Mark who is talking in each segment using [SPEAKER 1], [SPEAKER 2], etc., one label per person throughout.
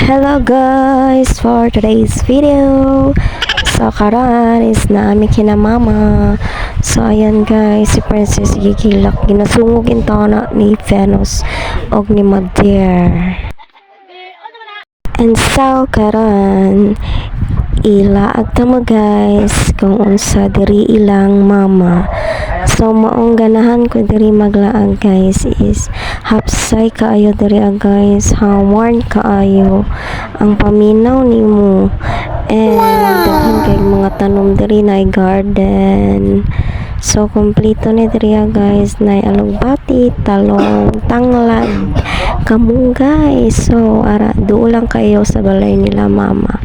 [SPEAKER 1] Hello guys, for today's video. So karon is naami kina mama. So ayan guys, si Princess gigilak ginasungog into na ni Venus og ni Madeir. And so karon ilaag ta mo guys kung unsa diri ilang mama. So maong ganahan ko diri maglaag guys is hapsay kaayo diri guys, warm kaayo ang paminaw nimo. And daghan kay mga tanom diri na garden. So kompleto ni diri guys, na alugbati, talong, tanglad, kamunggay. So ara duo lang kayo sa balay nila mama.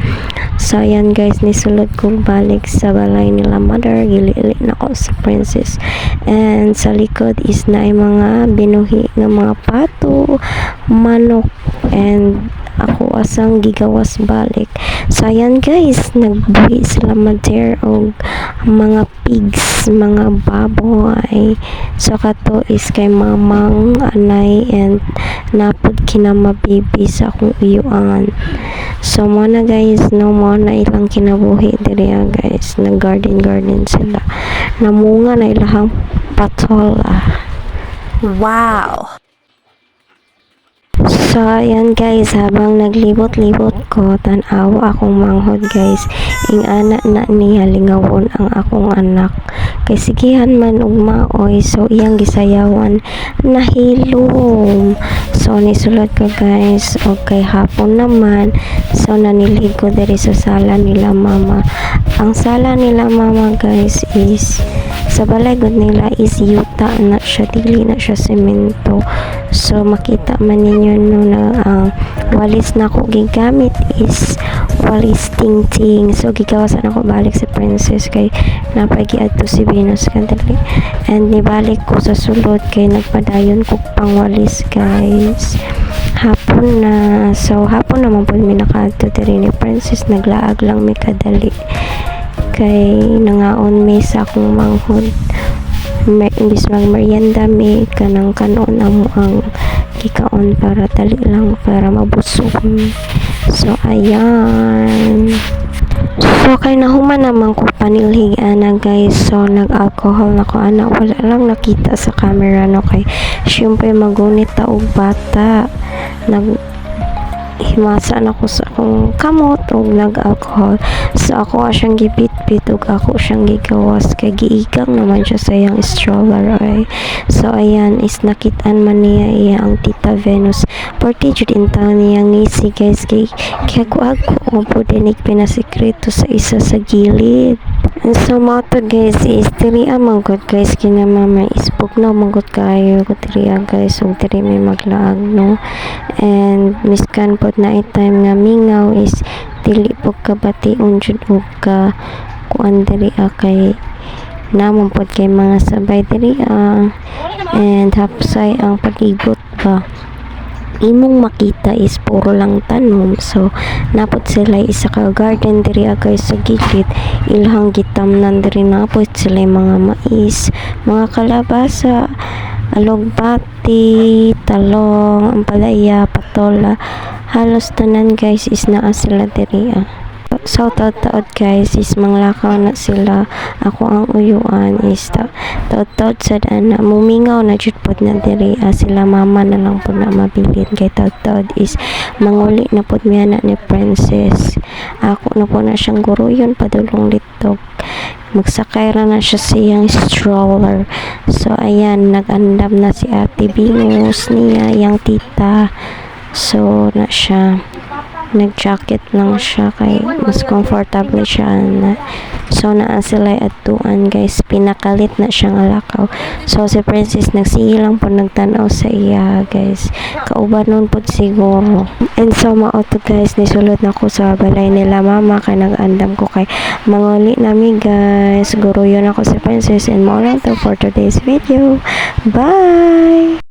[SPEAKER 1] So ayan guys, nisulod kong balik sa balay nila mother, gili-ili na ko sa Princess. And sa likod is na ay mga binuhi ng mga pato, manok, and ako asang gigawas balik. So ayan guys, nagbuhi sila Madeir og mga pigs, mga baboy. So kato is kay mamang anay and napod kinamabibi sa akong uyuan. So mo na guys, no mo na ilang kinabuhi diri guys, nag garden sila, namunga na ilang patola. Wow. So ayan guys, habang naglibot-libot ko, tanaw akong manghod guys, ing anak na niya lingawon ang akong anak, kay sigihan man og maoy. So iyang gisayawan nahilom. So nisulod ko guys, okay hapon naman. So nanilhig ko diri sa sala nila mama. Ang sala nila mama guys is sa balay gud nila is yuta na siya, dili na siya semento. So makita man ninyo no na walis na ko gigamit is walis ting-ting. So gigawasan ako balik si Princess kay napagiadto si Venus kadali. And nibalik ko sa sulod kay nagpadayon ko pang walis guys. Hapon na. So hapon naman po mi nakadto diri ni Princess, naglaag lang mi kadali kay nangaon mi sa akong manghod. Imbis mag merienda mi kanang kanon amo ang kikaon para dali lang para mabusog. So ayan. So kay nahuman naman ko panilhig ana guys. So nag-alcohol na ko ana, wala lang nakita sa camera no, kay syempre magunit ta og bata. Himasan ako sa akong kamot og nag-alcohol. So ako siyang gipit-pit og ako siyang gigawas kay giigang naman siya sa iyang stroller ay. So ayan is nakitaan man niya iya ang tita Venus. Porti jud intaw niya ngisi guys kay ako po dinig pinasekreto sa isa sa gilid. And so mo to guys is diri amang good guys kina mama is pugnaw manggut kayo ko diri guys ug diri may maglaag no. And miskan pod na time nga mingaw is dili po kabation jud og ka kuan diri kay namon pod kay mga sabay diri and hapsay ang pag-igot ba imong makita is puro lang tanom. So napot sila isa ka garden diri guys sa gilid, ilhang gitamnan diri napot sila mga mais, mga kalabasa, alugbati, talong, ampalaya, patola, halos tanan guys is naa sila diri. So taod-taod guys is manglakaw na sila. Ako ang uyuan is taod-taod sa daan na mumingaw na jud pod na diri sila mama na lang po na mabilin kay taod-taod is manguli na pod mi anak ni Princess. Ako na po na siyang guruyon padulong litog, magsakay ra na siya sa iyang stroller. So ayan, nag-andam na si Ate Venus niya yang tita. So na siya nag-jacket lang siya kay mas comfortable siya na. So naa sila atuan guys, pinakalit na siyang alakaw. So si Princess nagsige lang po nagtanaw sa iya guys, kauban nun po siguro. And so mauto guys, nisulod na ko sa balay nila mama kay nag-andam ko kay manguli nami guys. Guruyon ako si Princess and mo lang to for today's video. Bye.